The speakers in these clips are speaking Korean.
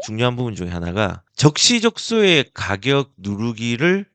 중요한 부분 중에 하나가 적시적소의 가격 누르기를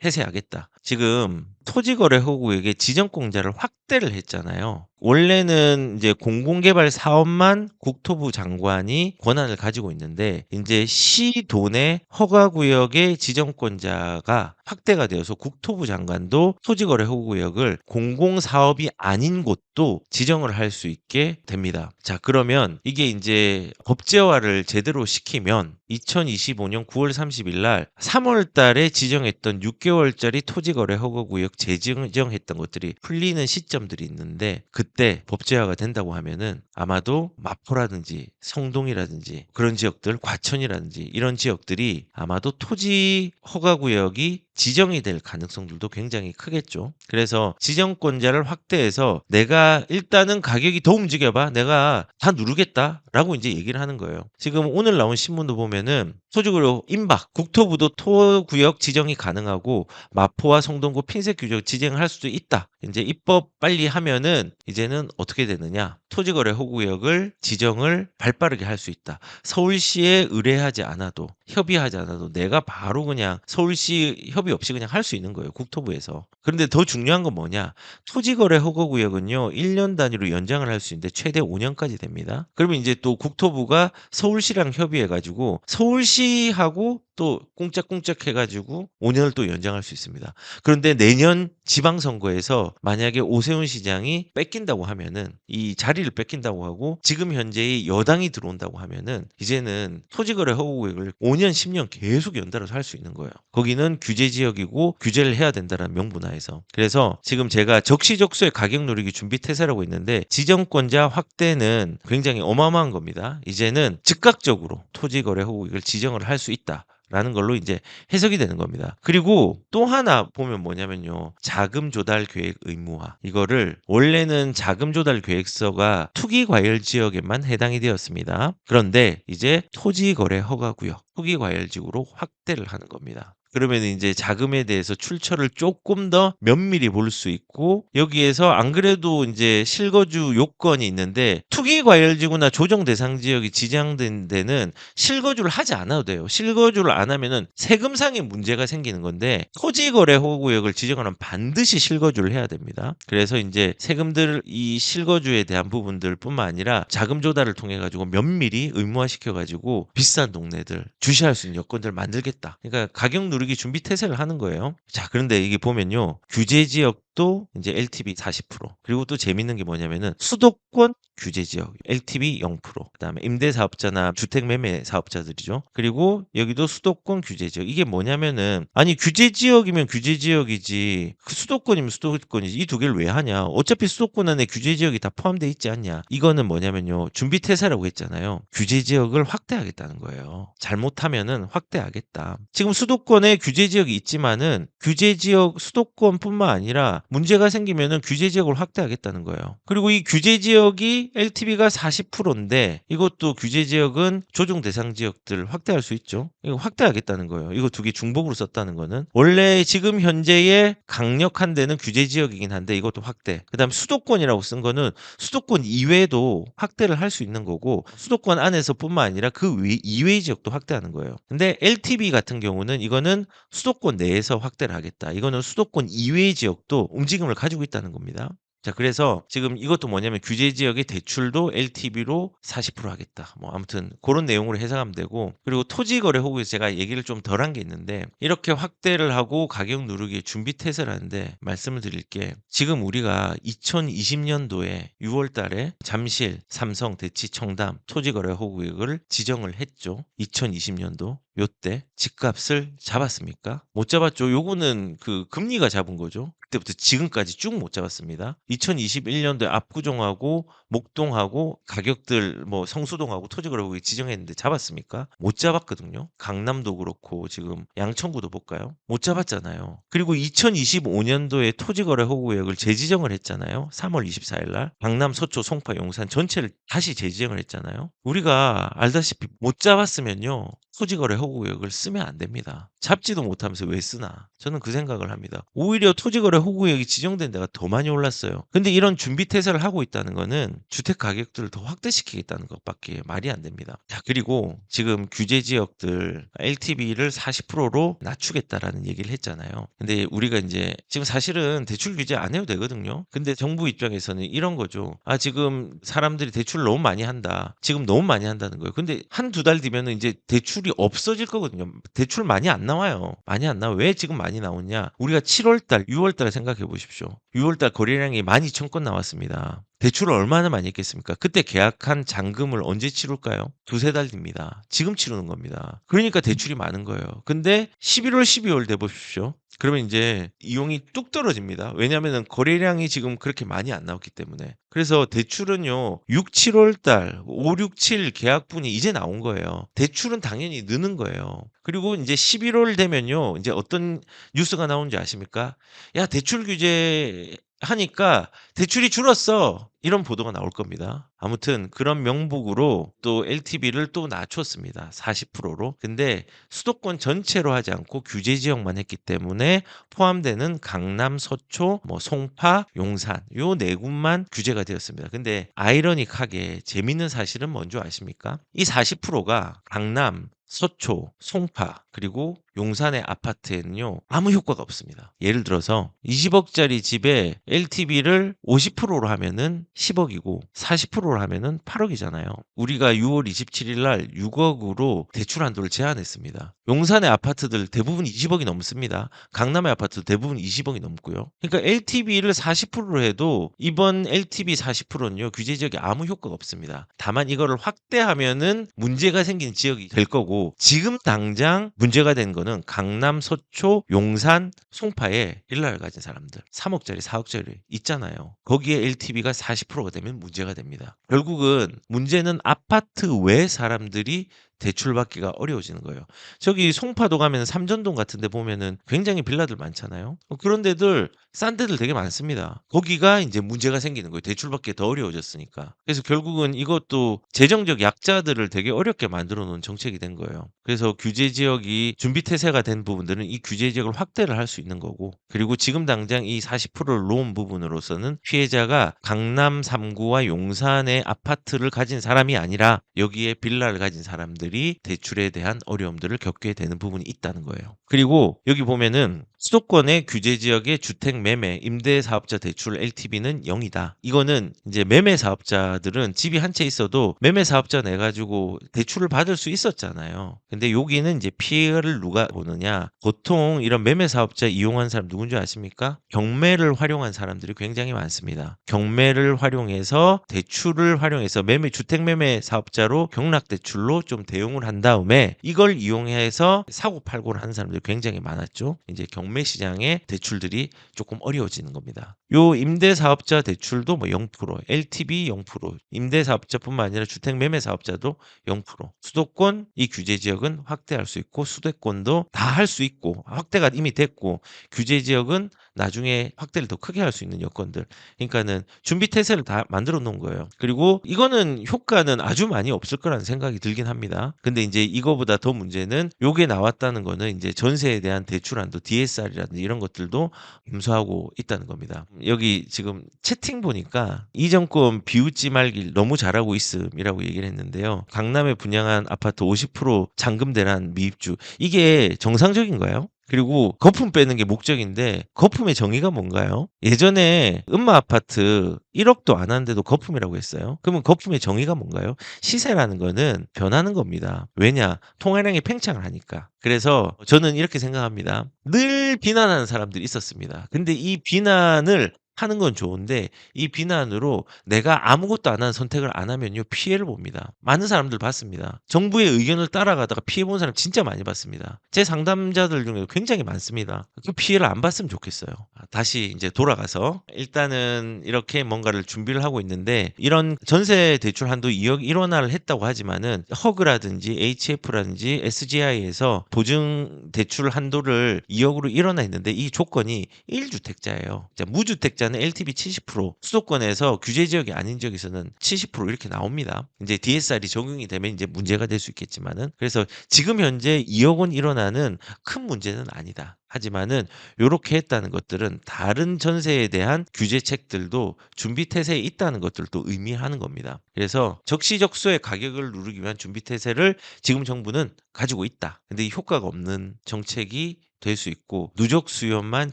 해야겠다. 지금 토지거래허구역의 지정공자를 확대를 했잖아요. 원래는 이제 공공개발 사업만 국토부 장관이 권한을 가지고 있는데 이제 시도내 허가구역의 지정권자가 확대가 되어서 국토부 장관도 토지거래허구역을 공공사업이 아닌 곳도 지정을 할 수 있게 됩니다. 자, 그러면 이게 이제 법제화를 제대로 시키면 2025년 9월 30일 날 3월 달에 지정했던 6개월짜리 토지거래 허가구역 재지정했던 것들이 풀리는 시점들이 있는데 그때 법제화가 된다고 하면은 아마도 마포라든지 성동이라든지 그런 지역들, 과천이라든지 이런 지역들이 아마도 토지 허가구역이 지정이 될 가능성들도 굉장히 크겠죠. 그래서 지정권자를 확대해서 내가 일단은 가격이 더 움직여봐. 내가 다 누르겠다라고 이제 얘기를 하는 거예요. 지금 오늘 나온 신문도 보면은 토지구역 임박, 국토부도 토구역 지정이 가능하고 마포와 성동구 핀셋 규정 지정할 수도 있다. 이제 입법 빨리 하면은 이제는 어떻게 되느냐? 토지거래 허구역을 지정을 발빠르게 할 수 있다. 서울시에 의뢰하지 않아도 협의하지 않아도 내가 바로 그냥 서울시 협의 없이 그냥 할 수 있는 거예요. 국토부에서. 그런데 더 중요한 건 뭐냐? 토지거래 허가구역은요. 1년 단위로 연장을 할 수 있는데 최대 5년까지 됩니다. 그러면 이제 또 국토부가 서울시랑 협의해 가지고 서울시하고 또 꽁짝꽁짝 해 가지고 5년을 또 연장할 수 있습니다. 그런데 내년 지방선거에서 만약에 오세훈 시장이 뺏긴다고 하면은 이 자리를 뺏긴다고 하고 지금 현재의 여당이 들어온다고 하면은 이제는 토지거래 허가구역을 5년, 10년 계속 연달아서 할 수 있는 거예요. 거기는 규제 지역이고 규제를 해야 된다는 명분하에서. 그래서 지금 제가 적시적소의 가격 누리기 준비 태세라고 있는데 지정권자 확대는 굉장히 어마어마한 겁니다. 이제는 즉각적으로 토지거래 허가구역을 지정을 할 수 있다. 라는 걸로 이제 해석이 되는 겁니다. 그리고 또 하나 보면 뭐냐면요. 자금 조달 계획 의무화. 이거를 원래는 자금 조달 계획서가 투기 과열 지역에만 해당이 되었습니다. 그런데 이제 토지 거래 허가 구역, 투기 과열 지구로 확대를 하는 겁니다. 그러면 이제 자금에 대해서 출처를 조금 더 면밀히 볼 수 있고 여기에서 안 그래도 이제 실거주 요건이 있는데 투기 과열지구나 조정 대상 지역이 지정된 데는 실거주를 하지 않아도 돼요. 실거주를 안 하면은 세금상의 문제가 생기는 건데 토지거래 허구역을 지정하면 반드시 실거주를 해야 됩니다. 그래서 이제 세금들 이 실거주에 대한 부분들뿐만 아니라 자금 조달을 통해 가지고 면밀히 의무화시켜 가지고 비싼 동네들 주시할 수 있는 여건들을 만들겠다. 그러니까 가격 누르기 준비 태세를 하는 거예요. 자, 그런데 이게 보면요. 규제 지역도 이제 LTV 40% 그리고 또 재밌는 게 뭐냐면은 수도권 규제 지역 LTV 0% 그다음에 임대 사업자나 주택 매매 사업자들이죠. 그리고 여기도 수도권 규제 지역. 이게 뭐냐면은 아니 규제 지역이면 규제 지역이지 그 수도권이면 수도권이지 이 두 개를 왜 하냐? 어차피 수도권 안에 규제 지역이 다 포함되어 있지 않냐? 이거는 뭐냐면요. 준비 태세라고 했잖아요. 규제 지역을 확대하겠다는 거예요. 잘못하면은 확대하겠다. 지금 수도권에 규제 지역이 있지만은 규제 지역 수도권뿐만 아니라 문제가 생기면은 규제 지역을 확대하겠다는 거예요. 그리고 이 규제 지역이 LTV가 40%인데 이것도 규제 지역은 조정 대상 지역들 확대할 수 있죠. 이거 확대하겠다는 거예요. 이거 두 개 중복으로 썼다는 거는 원래 지금 현재의 강력한 데는 규제 지역이긴 한데 이것도 확대. 그다음 수도권이라고 쓴 거는 수도권 이외에도 확대를 할 수 있는 거고 수도권 안에서뿐만 아니라 그 이외의 지역도 확대하는 거예요. 근데 LTV 같은 경우는 이거는 수도권 내에서 확대를 하겠다. 이거는 수도권 이외의 지역도 움직임을 가지고 있다는 겁니다. 자, 그래서 지금 이것도 뭐냐면 규제 지역의 대출도 LTV로 40% 하겠다. 뭐 아무튼 그런 내용으로 해석하면 되고 그리고 토지 거래 허구에서 제가 얘기를 좀 덜한 게 있는데 이렇게 확대를 하고 가격 누르기에 준비 태세를 하는데 말씀을 드릴 게 지금 우리가 2020년도에 6월 달에 잠실, 삼성, 대치, 청담 토지 거래 허구역을 지정을 했죠. 2020년도 요때 집값을 잡았습니까? 못 잡았죠. 요거는 그 금리가 잡은 거죠. 그때부터 지금까지 쭉 못 잡았습니다. 2021년도에 압구정하고 목동하고 가격들 뭐 성수동하고 토지거래국이 지정했는데 잡았습니까? 못 잡았거든요. 강남도 그렇고 지금 양천구도 볼까요? 못 잡았잖아요. 그리고 2025년도에 토지거래 허구역을 재지정을 했잖아요. 3월 24일 날 강남, 서초, 송파, 용산 전체를 다시 재지정을 했잖아요. 우리가 알다시피 못 잡았으면요. 토지거래 허구구역을 쓰면 안 됩니다. 잡지도 못하면서 왜 쓰나? 저는 그 생각을 합니다. 오히려 토지거래 허구구역이 지정된 데가 더 많이 올랐어요. 근데 이런 준비 태세를 하고 있다는 거는 주택 가격들을 더 확대시키겠다는 것밖에 말이 안 됩니다. 자, 그리고 지금 규제 지역들 LTV를 40%로 낮추겠다라는 얘기를 했잖아요. 근데 우리가 이제 지금 사실은 대출 규제 안 해도 되거든요. 근데 정부 입장에서는 이런 거죠. 아, 지금 사람들이 대출을 너무 많이 한다. 지금 너무 많이 한다는 거예요. 근데 한두 달 뒤면은 이제 대출이 없어질 거거든요. 대출 많이 안 나와요. 많이 안 나와. 왜 지금 많이 나오냐? 우리가 7월 달, 6월 달에 생각해 보십시오. 6월 달 거래량이 12,000건 나왔습니다. 대출을 얼마나 많이 했겠습니까? 그때 계약한 잔금을 언제 치룰까요? 두세 달 뒤입니다. 지금 치르는 겁니다. 그러니까 대출이 많은 거예요. 근데 11월, 12월 돼 보십시오. 그러면 이제 이용이 뚝 떨어집니다. 왜냐하면 거래량이 지금 그렇게 많이 안 나왔기 때문에. 그래서 대출은요, 6, 7월 달, 5, 6, 7 계약분이 이제 나온 거예요. 대출은 당연히 느는 거예요. 그리고 이제 11월 되면요, 이제 어떤 뉴스가 나오는지 아십니까? 야, 대출 규제 하니까 대출이 줄었어. 이런 보도가 나올 겁니다. 아무튼 그런 명목으로 또 LTV를 또 낮췄습니다. 40%로. 근데 수도권 전체로 하지 않고 규제 지역만 했기 때문에 포함되는 강남, 서초, 뭐 송파, 용산 요 네 군만 규제가 되었습니다. 근데 아이러닉하게 재밌는 사실은 뭔지 아십니까? 이 40%가 강남, 서초, 송파, 그리고 용산의 아파트에는요, 아무 효과가 없습니다. 예를 들어서 20억짜리 집에 LTV를 50%로 하면은 10억이고 40%로 하면은 8억이잖아요. 우리가 6월 27일 날 6억으로 대출 한도를 제한했습니다. 용산의 아파트들 대부분 20억이 넘습니다. 강남의 아파트도 대부분 20억이 넘고요. 그러니까 LTV를 40%로 해도 이번 LTV 40%는요, 규제 지역에 아무 효과가 없습니다. 다만 이거를 확대하면은 문제가 생기는 지역이 될 거고, 지금 당장 문제가 된 거는 강남, 서초, 용산, 송파에 빌라를 가진 사람들 3억짜리, 4억짜리 있잖아요. 거기에 LTV가 40%가 되면 문제가 됩니다. 결국은 문제는 아파트 외 사람들이 대출받기가 어려워지는 거예요. 저기 송파도 가면 삼전동 같은 데 보면은 굉장히 빌라들 많잖아요. 그런 데들 싼 데들 되게 많습니다. 거기가 이제 문제가 생기는 거예요. 대출받기 더 어려워졌으니까. 그래서 결국은 이것도 재정적 약자들을 되게 어렵게 만들어 놓은 정책이 된 거예요. 그래서 규제 지역이 준비 태세가 된 부분들은 이 규제 지역을 확대를 할 수 있는 거고, 그리고 지금 당장 이 40%를 놓은 부분으로서는 피해자가 강남 3구와 용산의 아파트를 가진 사람이 아니라 여기에 빌라를 가진 사람들이 대출에 대한 어려움들을 겪게 되는 부분이 있다는 거예요. 그리고 여기 보면은 수도권의 규제 지역의 주택 매매, 임대 사업자 대출 LTV는 0이다. 이거는 이제 매매 사업자들은 집이 한 채 있어도 매매 사업자 내 가지고 대출을 받을 수 있었잖아요. 근데 여기는 이제 피해를 누가 보느냐? 보통 이런 매매 사업자 이용한 사람 누군지 아십니까? 경매를 활용한 사람들이 굉장히 많습니다. 경매를 활용해서 대출을 활용해서 주택 매매 사업자로 경락 대출로 좀 대용을 한 다음에 이걸 이용해서 사고 팔고를 하는 사람들이 굉장히 많았죠. 이제 경매 시장의 대출들이 조금 어려워지는 겁니다. 요 임대 사업자 대출도 뭐 0%, LTV 0%, 임대 사업자뿐만 아니라 주택 매매 사업자도 0%. 수도권 이 규제 지역은 확대할 수 있고 수도권도 다 할 수 있고 확대가 이미 됐고 규제 지역은 나중에 확대를 더 크게 할 수 있는 여건들. 그러니까는 준비 태세를 다 만들어 놓은 거예요. 그리고 이거는 효과는 아주 많이 없을 거라는 생각이 들긴 합니다. 근데 이제 이거보다 더 문제는 요게 나왔다는 거는 이제 전세에 대한 대출 한도 DSR이라든지 이런 것들도 감소하고 있다는 겁니다. 여기 지금 채팅 보니까 이 정권 비웃지 말길 너무 잘하고 있음이라고 얘기를 했는데요. 강남에 분양한 아파트 50% 잔금 대란 미입주. 이게 정상적인가요? 그리고 거품 빼는 게 목적인데 거품의 정의가 뭔가요? 예전에 음마 아파트 1억도 안 하는데도 거품이라고 했어요. 그러면 거품의 정의가 뭔가요? 시세라는 거는 변하는 겁니다. 왜냐? 통화량이 팽창을 하니까. 그래서 저는 이렇게 생각합니다. 늘 비난하는 사람들이 있었습니다. 근데 이 비난을 하는 건 좋은데 이 비난으로 내가 아무것도 안 하는 선택을 안 하면요 피해를 봅니다. 많은 사람들 봤습니다. 정부의 의견을 따라가다가 피해 본 사람 진짜 많이 봤습니다. 제 상담자들 중에도 굉장히 많습니다. 그 피해를 안 봤으면 좋겠어요. 다시 이제 돌아가서 일단은 이렇게 뭔가를 준비를 하고 있는데 이런 전세 대출 한도 2억 1원화를 했다고 하지만은 허그라든지 HF라든지 SGI에서 보증 대출 한도를 2억으로 1원화 했는데 이 조건이 1주택자예요. 무주택자는 제한은 LTV 70%, 수도권에서 규제 지역이 아닌 지역에서는 70% 이렇게 나옵니다. 인제 DSR이 적용이 되면 인제 문제가 될 수 있겠지만은. 그래서 지금 현재 2억 원 일원화는 큰 문제는 아니다. 하지만은 요렇게 했다는 것들은 다른 전세에 대한 규제책들도 준비 태세에 있다는 것들도 의미하는 겁니다. 그래서 적시적소의 가격을 누르기 위한 준비 태세를 지금 정부는 가지고 있다. 근데 이 효과가 없는 정책이 될 수 있고 누적 수요만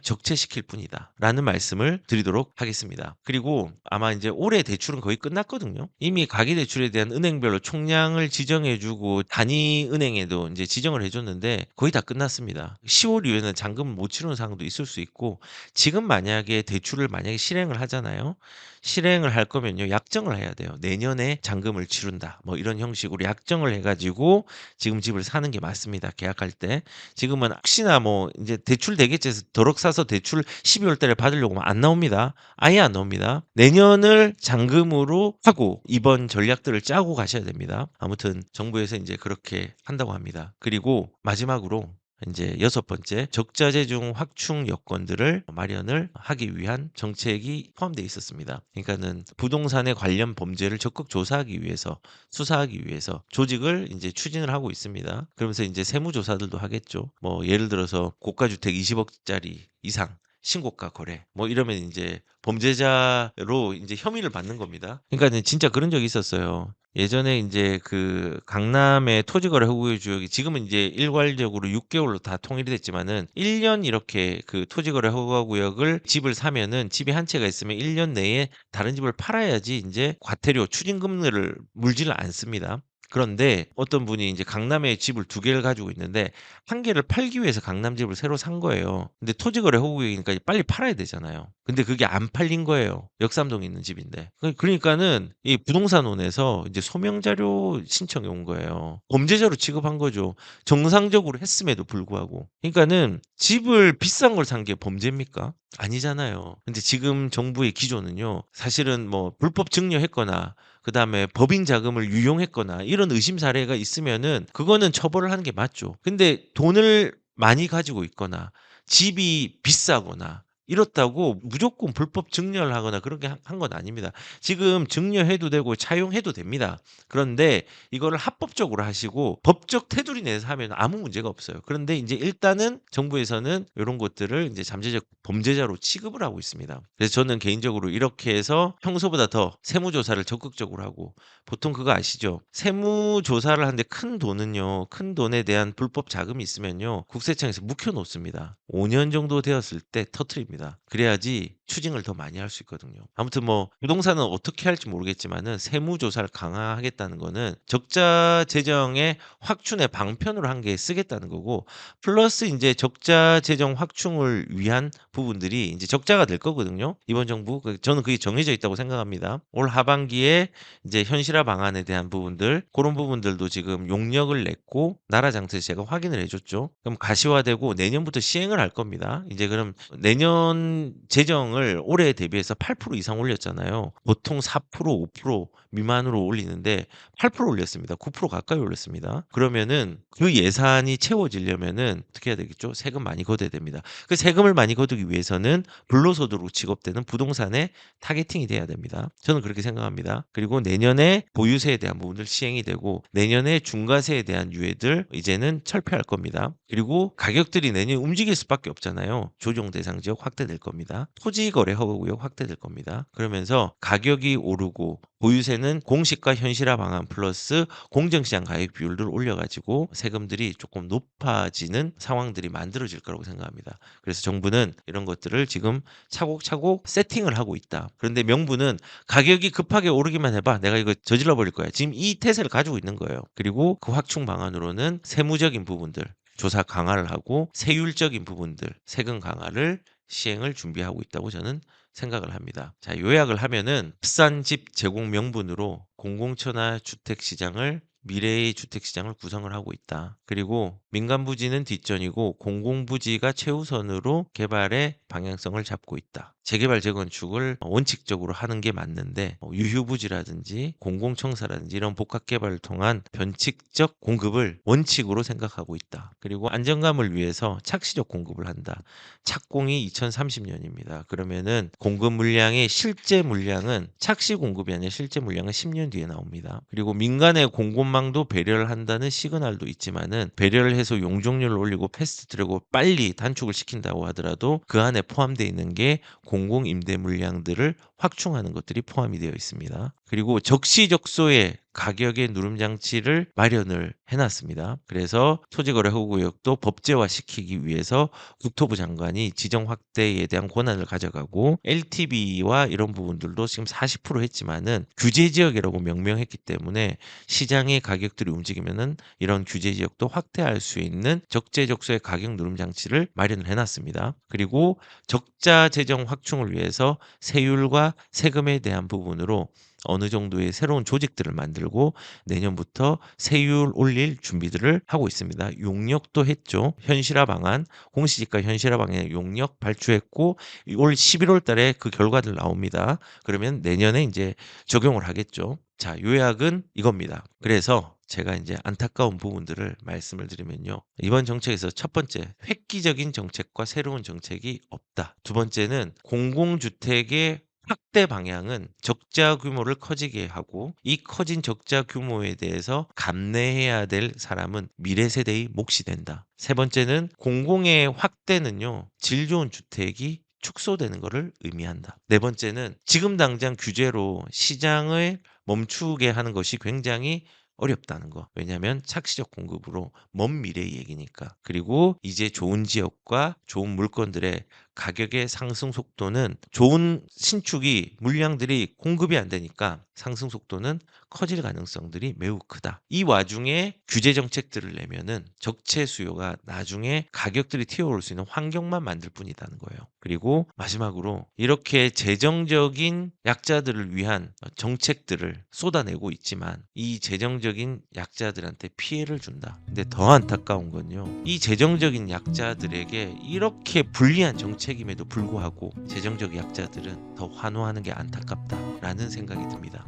적체시킬 뿐이다라는 말씀을 드리도록 하겠습니다. 그리고 아마 이제 올해 대출은 거의 끝났거든요. 이미 가계 대출에 대한 은행별로 총량을 지정해 주고 단위 은행에도 이제 지정을 해 줬는데 거의 다 끝났습니다. 10월 이후에는 잔금을 못 치르는 상황도 있을 수 있고, 지금 만약에 대출을 만약에 실행을 하잖아요. 실행을 할 거면요, 약정을 해야 돼요. "내년에 잔금을 치른다." 뭐 이런 형식으로 약정을 해 가지고 지금 집을 사는 게 맞습니다, 계약할 때. 지금은 혹시나 뭐 인제 대출 되겠지 해서 더럭 사서 대출 12월 달에 받으려고 하면 안 나옵니다. 아예 안 나옵니다. 내년을 잔금으로 하고 이번 전략들을 짜고 가셔야 됩니다. 아무튼 정부에서 인제 그렇게 한다고 합니다. 그리고 마지막으로 인제 여섯 번째, 적자재 중 확충 여건들을 마련을 하기 위한 정책이 포함되어 있었습니다. 그러니까는 부동산에 관련 범죄를 적극 조사하기 위해서, 수사하기 위해서 조직을 인제 추진을 하고 있습니다. 그러면서 인제 세무조사들도 하겠죠. 뭐 예를 들어서 고가 주택 20억 짜리 이상 신고가 거래 뭐 이러면 인제 범죄자로 인제 혐의를 받는 겁니다. 그러니까는 진짜 그런 적이 있었어요. 예전에 인제 그 강남의 토지거래 허구의 구역이 지금은 인제 일괄적으로 6 개월로 다 통일이 됐지만은 1년 이렇게 그 토지거래 허가 구역을 집을 사면은, 집이 한 채가 있으면 1년 내에 다른 집을 팔아야지 인제 과태료 추징금을 물지를 않습니다. 그런데 어떤 분이 인제 강남에 집을 2 개를 가지고 있는데 한 개를 팔기 위해서 강남 집을 새로 산 거예요. 근데 토지거래 허구역이니까 빨리 팔아야 되잖아요. 근데 그게 안 팔린 거예요, 역삼동에 있는 집인데. 그러니까는 이 부동산원에서 이제 소명 자료 신청이 온 거예요. 범죄자로 취급한 거죠, 정상적으로 했음에도 불구하고. 그러니까는 집을 비싼 걸 산 게 범죄입니까? 아니잖아요. 근데 지금 정부의 기조는요, 사실은 뭐 불법 증여했거나 그다음에 법인 자금을 유용했거나 이런 의심 사례가 있으면은 그거는 처벌을 하는 게 맞죠. 근데 돈을 많이 가지고 있거나 집이 비싸거나 이렇다고 무조건 불법 증여를 하거나 그런 게 한 건 아닙니다. 지금 증여해도 되고 차용해도 됩니다. 그런데 이거를 합법적으로 하시고 법적 테두리 내에서 하면 아무 문제가 없어요. 그런데 인제 일단은 정부에서는 요런 것들을 인제 잠재적 범죄자로 취급을 하고 있습니다. 그래서 저는 개인적으로 이렇게 해서 평소보다 더 세무 조사를 적극적으로 하고, 보통 그거 아시죠? 세무 조사를 하는데 큰 돈은요, 큰 돈에 대한 불법 자금이 있으면요, 국세청에서 묵혀 놓습니다. 5년 정도 되었을 때 터뜨립니다. 그래야지 추징을 더 많이 할 수 있거든요. 아무튼 뭐 부동산은 어떻게 할지 모르겠지만은 세무 조사를 강화하겠다는 거는 적자 재정의 확충의 방편으로 한 개 쓰겠다는 거고, 플러스 인제 적자 재정 확충을 위한 부분들이 인제 적자가 될 거거든요, 이번 정부. 저는 그게 정해져 있다고 생각합니다. 올 하반기에 이제 현실화 방안에 대한 부분들, 고런 부분들도 지금 용역을 냈고 나라 장터에서 제가 확인을 해 줬죠. 그럼 가시화되고 내년부터 시행을 할 겁니다. 이제 그럼 내년 재정을 올해에 대비해서 8% 이상 올렸잖아요. 보통 4% 5% 미만으로 올리는데 8% 올렸습니다. 9% 가까이 올렸습니다. 그러면은 그 예산이 채워지려면은 어떻게 해야 되겠죠? 세금 많이 걷어야 됩니다. 그 세금을 많이 거두기 위해서는 불로소득으로 취급되는 부동산에 타겟팅이 돼야 됩니다. 저는 그렇게 생각합니다. 그리고 내년에 보유세에 대한 부분들 시행이 되고 내년에 중과세에 대한 유예들 이제는 철폐할 겁니다. 그리고 가격들이 내년에 움직일 수밖에 없잖아요. 조정 대상 지역 확대될 겁니다. 토지 거래 허가 구역 확대될 겁니다. 그러면서 가격이 오르고 보유세는 공시가 현실화 방안 플러스 공정시장 가격 비율을 올려가지고 세금들이 조금 높아지는 상황들이 만들어질 거라고 생각합니다. 그래서 정부는 이런 것들을 지금 차곡차곡 세팅을 하고 있다. 그런데 명분은 가격이 급하게 오르기만 해봐, 내가 이거 저질러 버릴 거야, 지금 이 태세를 가지고 있는 거예요. 그리고 그 확충 방안으로는 세무적인 부분들 조사 강화를 하고 세율적인 부분들 세금 강화를 시행을 준비하고 있다고 저는 생각을 합니다. 자, 요약을 하면은 비싼 집 제공 명분으로 공공천하 주택 시장을, 미래의 주택 시장을 구성을 하고 있다. 그리고 민간 부지는 뒷전이고 공공 부지가 최우선으로 개발의 방향성을 잡고 있다. 재개발 재건축을 원칙적으로 하는 게 맞는데 유휴부지라든지 공공청사라든지 이런 복합개발을 통한 변칙적 공급을 원칙으로 생각하고 있다. 그리고 안정감을 위해서 착시적 공급을 한다. 착공이 2030년입니다. 그러면은 공급 물량의 실제 물량은 착시 공급이 아니라 실제 물량은 10년 뒤에 나옵니다. 그리고 민간의 공급망도 배려를 한다는 시그널도 있지만은 배려를 해서 용적률을 올리고 패스트트랙으로 빨리 단축을 시킨다고 하더라도 그 안에 포함되어 있는 게 공공 임대 물량들을 확충하는 것들이 포함이 되어 있습니다. 그리고 적시적소의 가격의 누름 장치를 마련을 해놨습니다. 그래서 토지거래허구구역도 법제화시키기 위해서 국토부 장관이 지정 확대에 대한 권한을 가져가고 LTV와 이런 부분들도 지금 40% 했지만은 규제 지역이라고 명명했기 때문에 시장의 가격들이 움직이면은 이런 규제 지역도 확대할 수 있는 적재적소의 가격 누름 장치를 마련을 해놨습니다. 그리고 적자 재정 확충을 위해서 세율과 세금에 대한 부분으로 어느 정도의 새로운 조직들을 만들고 내년부터 세율 올릴 준비들을 하고 있습니다. 용역도 했죠. 현실화 방안, 공시지가 현실화 방안 용역 발주했고 올 11월 달에 그 결과들 나옵니다. 그러면 내년에 이제 적용을 하겠죠. 자, 요약은 이겁니다. 그래서 제가 이제 안타까운 부분들을 말씀을 드리면요. 이번 정책에서 첫 번째, 획기적인 정책과 새로운 정책이 없다. 두 번째는 공공주택의 확대 방향은 적자 규모를 커지게 하고 이 커진 적자 규모에 대해서 감내해야 될 사람은 미래 세대의 몫이 된다. 세 번째는 공공의 확대는요. 질 좋은 주택이 축소되는 것을 의미한다. 네 번째는 지금 당장 규제로 시장을 멈추게 하는 것이 굉장히 어렵다는 거. 왜냐하면 착시적 공급으로 먼 미래의 얘기니까. 그리고 이제 좋은 지역과 좋은 물건들의 가격의 상승 속도는 좋은 신축이 물량들이 공급이 안 되니까 상승 속도는 커질 가능성들이 매우 크다. 이 와중에 규제 정책들을 내면은 적체 수요가 나중에 가격들이 튀어오를 수 있는 환경만 만들 뿐이라는 거예요. 그리고 마지막으로 이렇게 재정적인 약자들을 위한 정책들을 쏟아내고 있지만 이 재정적인 약자들한테 피해를 준다. 근데 더 안타까운 건요. 이 재정적인 약자들에게 이렇게 불리한 정책임에도 불구하고 재정적 약자들은 더 환호하는 게 안타깝다라는 생각이 듭니다.